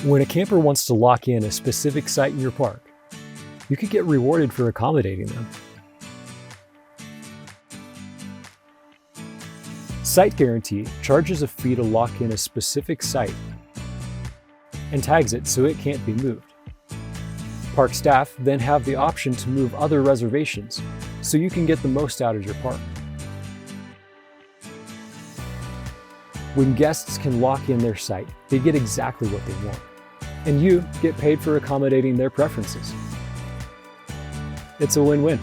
When a camper wants to lock in a specific site in your park, you could get rewarded for accommodating them. Site Guarantee charges a fee to lock in a specific site and tags it so it can't be moved. Park staff then have the option to move other reservations so you can get the most out of your park. When guests can lock in their site, they get exactly what they want, and you get paid for accommodating their preferences. It's a win-win.